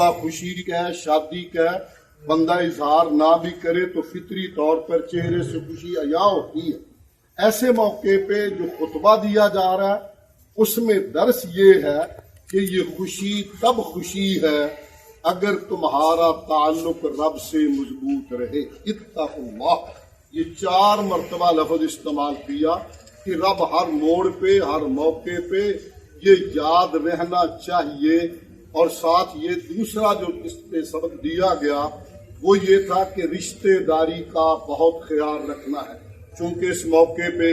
موقع خوشی کا ہے، شادی کا ہے، بندہ اظہار نہ بھی کرے تو فطری طور پر چہرے سے خوشی عیاں ہوتی ہے۔ ایسے موقع پہ جو خطبہ دیا جا رہا ہے اس میں درس یہ ہے کہ یہ خوشی تب خوشی ہے اگر تمہارا تعلق رب سے مضبوط رہے۔ اتقوا اللہ، یہ 4 مرتبہ لفظ استعمال کیا کہ رب ہر موڑ پہ، ہر موقع پہ یہ یاد رہنا چاہیے۔ اور ساتھ یہ دوسرا جو اس پہ سبق دیا گیا وہ یہ تھا کہ رشتہ داری کا بہت خیال رکھنا ہے، چونکہ اس موقع پہ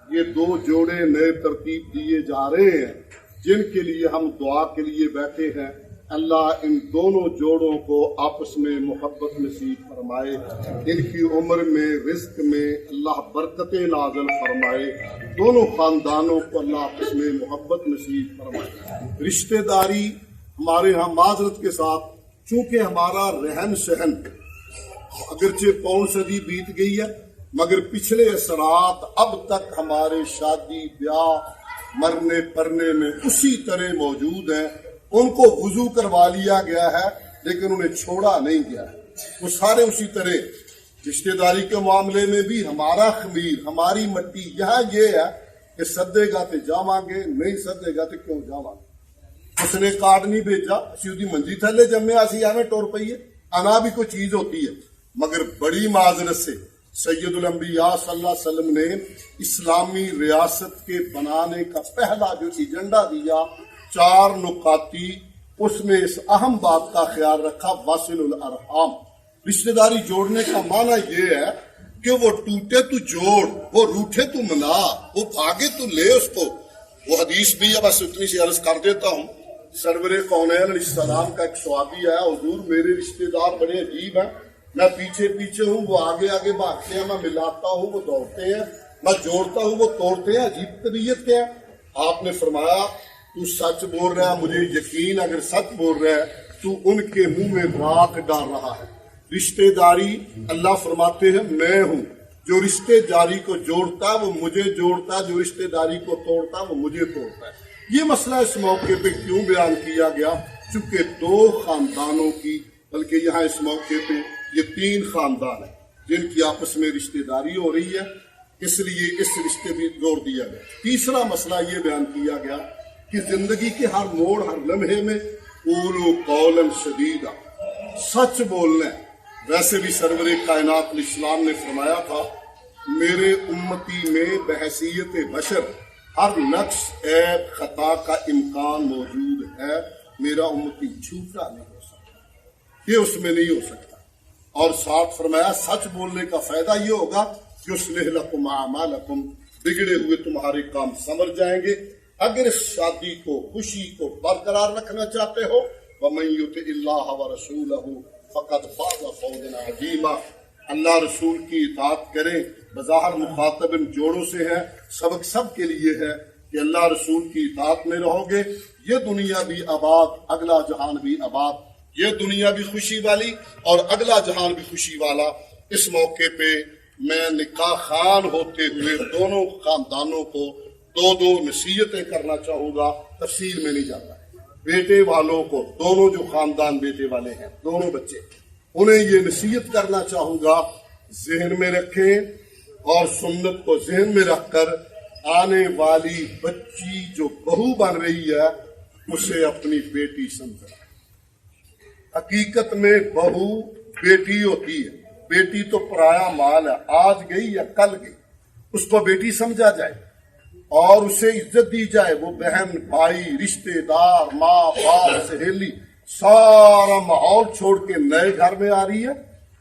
یہ 2 جوڑے نئے ترتیب دیے جا رہے ہیں جن کے لیے ہم دعا کے لیے بیٹھے ہیں۔ اللہ ان دونوں جوڑوں کو آپس میں محبت نصیب فرمائے، ان کی عمر میں، رزق میں اللہ برکتیں نازل فرمائے، دونوں خاندانوں کو اللہ آپس میں محبت نصیب فرمائے۔ رشتہ داری ہمارے ہاں معذرت کے ساتھ چونکہ ہمارا رہن سہن اگرچہ 5 صدی بیت گئی ہے مگر پچھلے اثرات اب تک ہمارے شادی بیاہ مرنے پرنے میں اسی طرح موجود ہیں۔ ان کو وضو کروا لیا گیا ہے لیکن انہیں چھوڑا نہیں گیا ہے، وہ سارے اسی طرح۔ رشتہ داری کے معاملے میں بھی ہمارا خمیر، ہماری مٹی یہاں یہ ہے کہ سدے گا تو جاواں گے، نہیں سدے گا تو کیوں جاواں گے۔ اس نے کارڈ نہیں بھیجا، اسی دی منجی تھلے جمے اسی ایویں ٹور پئیے، انا بھی کوئی چیز ہوتی ہے۔ مگر بڑی معذرت سے سید الانبیاء صلی اللہ علیہ وسلم نے اسلامی ریاست کے بنانے کا پہلا جو ایجنڈا دیا 4 نکاتی، اس میں اس اہم بات کا خیال رکھا واصل الارحام۔ رشتہ داری جوڑنے کا معنی یہ ہے کہ وہ ٹوٹے تو جوڑ، وہ روٹھے تو منا، وہ بھاگے تو لے اس کو۔ وہ حدیث بھی ہے، بس اتنی سی عرض کر دیتا ہوں۔ سرور کونین علیہ السلام کا ایک صحابی آیا، حضور میرے رشتہ دار بڑے عجیب ہیں، میں پیچھے پیچھے ہوں، وہ آگے آگے بھاگتے ہیں، میں ملاتا ہوں وہ دوڑتے ہیں، میں جوڑتا ہوں وہ توڑتے ہیں، عجیب طبیعت کیا ہے؟ آپ نے فرمایا تو سچ بول رہا ہے، مجھے یقین اگر سچ بول رہا ہے تو ان کے منہ میں راکھ ڈال رہا ہے۔ رشتہ داری اللہ فرماتے ہیں میں ہوں، جو رشتہ داری کو جوڑتا ہے وہ مجھے جوڑتا ہے، جو رشتہ داری کو توڑتا ہے وہ مجھے توڑتا ہے۔ یہ مسئلہ اس موقع پہ کیوں بیان کیا گیا؟ چونکہ 2 خاندانوں کی، بلکہ یہاں اس موقع پہ یہ 3 خاندان ہیں جن کی آپس میں رشتہ داری ہو رہی ہے، اس لیے اس رشتے بھی زور دیا گیا۔ تیسرا مسئلہ یہ بیان کیا گیا کہ زندگی کے ہر موڑ، ہر لمحے میں قولوا قولا سدیدا، سچ بولنا ہے۔ ویسے بھی سرور کائنات علیہ السلام نے فرمایا تھا میرے امتی میں بحیثیت بشر ہر نقص، عیب، خطا کا امکان موجود ہے، میرا امتی جھوٹا نہیں ہو سکتا، یہ اس میں نہیں ہو سکتا۔ اور ساتھ فرمایا سچ بولنے کا فائدہ یہ ہوگا کہ یصلح لکم اعمالکم، بگڑے ہوئے تمہارے کام سنور جائیں گے۔ اگر اس شادی کو، خوشی کو برقرار رکھنا چاہتے ہو، وَمَن يُطِعِ اللَّهَ وَرَسُولَهُ فَقَدْ فَازَ فَوْزًا عَظِيمًا، اللہ رسول کی اطاعت کریں۔ بظاہر مخاطب ان جوڑوں سے ہے، سبق سب کے لیے ہے کہ اللہ رسول کی اطاعت میں رہو گے، یہ دنیا بھی آباد، اگلا جہان بھی آباد، یہ دنیا بھی خوشی والی اور اگلا جہان بھی خوشی والا۔ اس موقع پہ میں نکاح خان ہوتے ہوئے دونوں خاندانوں کو 2 نصیحتیں کرنا چاہوں گا، تفصیل میں نہیں جاتا۔ بیٹے والوں کو، دونوں جو خاندان بیٹے والے ہیں، دونوں بچے، انہیں یہ نصیحت کرنا چاہوں گا ذہن میں رکھیں اور سنت کو ذہن میں رکھ کر آنے والی بچی جو بہو بن رہی ہے اسے اپنی بیٹی سمجھنا۔ حقیقت میں بہو بیٹی ہوتی ہے، بیٹی تو پرایا مال ہے، آج گئی یا کل گئی، اس کو بیٹی سمجھا جائے اور اسے عزت دی جائے۔ وہ بہن، بھائی، رشتہ دار، ماں باپ، سہیلی، سارا ماحول چھوڑ کے نئے گھر میں آ رہی ہے،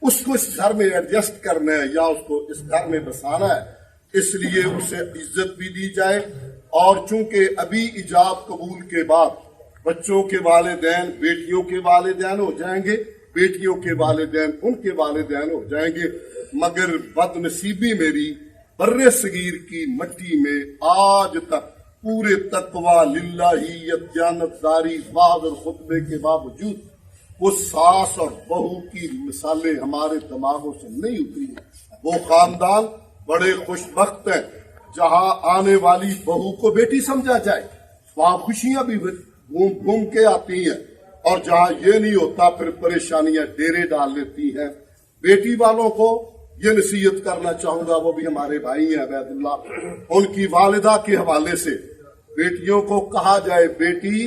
اس کو اس گھر میں ایڈجسٹ کرنا ہے یا اس کو اس گھر میں بسانا ہے، اس لیے اسے عزت بھی دی جائے۔ اور چونکہ ابھی ایجاب قبول کے بعد بچوں کے والدین بیٹیوں کے والدین ہو جائیں گے، بیٹیوں کے والدین ان کے والدین ہو جائیں گے، مگر بد نصیبی میری بر صغیر کی مٹی میں آج تک پورے تقوی للہیت دیانت داری بہادر خطبے کے باوجود وہ ساس اور بہو کی مثالیں ہمارے دماغوں سے نہیں اتری ہیں۔ وہ خاندان بڑے خوش بخت ہیں جہاں آنے والی بہو کو بیٹی سمجھا جائے، وہاں خوشیاں بھی گھوم گھوم کے آتی ہیں اور جہاں یہ نہیں ہوتا پھر پریشانیاں ڈیرے ڈال لیتی ہیں۔ بیٹی والوں کو یہ نصیحت کرنا چاہوں گا، وہ بھی ہمارے بھائی ہیں عبید اللہ، ان کی والدہ کے حوالے سے بیٹیوں کو کہا جائے بیٹی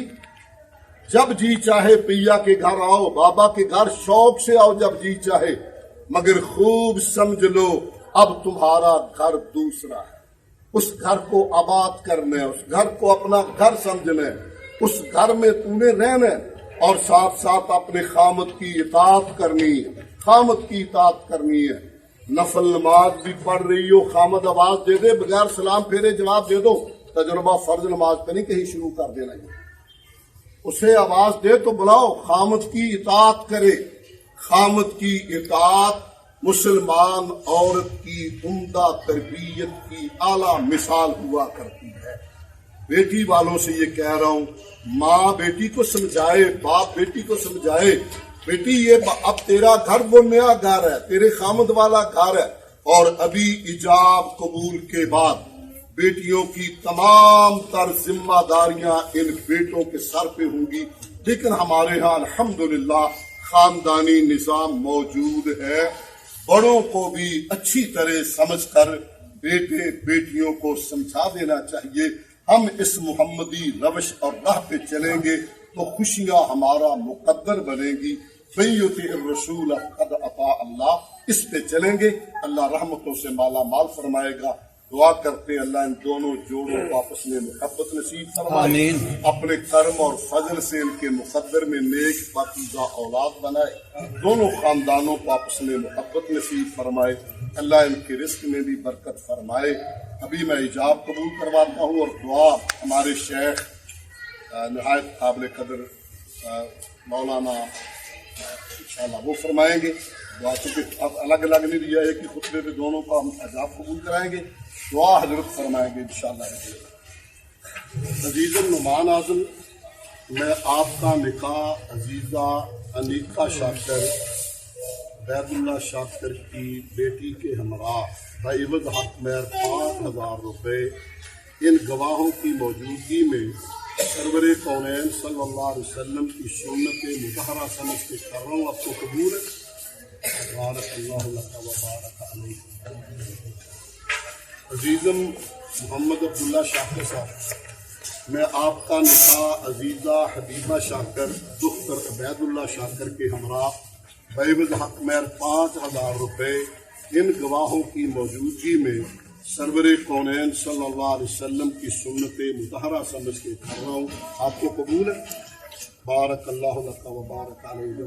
جب جی چاہے پیا کے گھر آؤ، بابا کے گھر شوق سے آؤ جب جی چاہے، مگر خوب سمجھ لو اب تمہارا گھر دوسرا ہے، اس گھر کو آباد کرنا ہے، اس گھر کو اپنا گھر سمجھنا ہے، اس گھر میں تم نے رہنا ہے، اور ساتھ ساتھ اپنے خامد کی اطاعت کرنی ہے، خامد کی اطاعت کرنی ہے۔ نفل نماز بھی پڑھ رہی ہو، خامد آواز دے دے، بغیر سلام پھیرے جواب دے دو، تجربہ فرض نماز پہ نہیں کہیں شروع کر دینا ہے، اسے آواز دے تو بلاؤ، خامد کی اطاعت کرے۔ خامد کی اطاعت مسلمان عورت کی عمدہ تربیت کی اعلیٰ مثال ہوا کرتی ہے۔ بیٹی والوں سے یہ کہہ رہا ہوں، ماں بیٹی کو سمجھائے، باپ بیٹی کو سمجھائے، بیٹی یہ اب تیرا گھر وہ نیا گھر ہے، تیرے خامد والا گھر ہے، اور ابھی ایجاب قبول کے بعد بیٹیوں کی تمام تر ذمہ داریاں ان بیٹوں کے سر پہ ہوں گی، لیکن ہمارے ہاں الحمدللہ خاندانی نظام موجود ہے۔ بڑوں کو بھی اچھی طرح سمجھ کر بیٹے بیٹیوں کو سمجھا دینا چاہیے۔ ہم اس محمدی روش اور راہ پہ چلیں گے تو خوشیاں ہمارا مقدر بنیں گی۔ بیعت الرسول قد اطاع اللہ، اس پہ چلیں گے، اللہ رحمتوں سے مالا مال فرمائے گا۔ دعا کرتے اللہ ان دونوں جوڑوں کو آپس میں محبت نصیب فرمائے، اپنے کرم اور فضل سے ان کے مقدر میں نیک پاکیزہ اولاد بنائے، دونوں خاندانوں کو آپس میں محبت نصیب فرمائے، اللہ ان کے رزق میں بھی برکت فرمائے۔ ابھی میں ایجاب قبول کرواتا ہوں، اور دعا ہمارے شیخ نہایت قابل قدر مولانا انشاءاللہ وہ فرمائیں گے۔ دعا چونکہ اب الگ الگ نہیں دیا ہے کہ خطبے پہ دونوں کا ہم ایجاب قبول کرائیں گے، دعا حضرت فرمائیں گے انشاءاللہ۔ عزیز النعمان اعظم، میں آپ کا نکاح عزیزہ انیکا شاکر عبید اللہ شاکر کی بیٹی کے ہمراہ بعوض حق مہر 5,000 روپے ان گواہوں کی موجودگی میں سرور کونین صلی اللہ علیہ وسلم کی سنت مطہرہ سمجھ کے کر رہا ہوں، آپ کو قبول ہے؟ بارک اللہ لک و بارک علیک۔ عزیزم محمد عبداللہ شاکر صاحب، میں آپ کا نکاح عزیزہ حبیبہ شاکر دختر عبید اللہ شاکر کے ہمراہ بعوض حق مہر 5,000 روپے ان گواہوں کی موجودگی میں سرور کونین صلی اللہ علیہ وسلم کی سنت مطہرہ سمجھ کے کر رہا ہوں، آپ کو قبول ہے؟ بارک اللہ لک و بارک علیک۔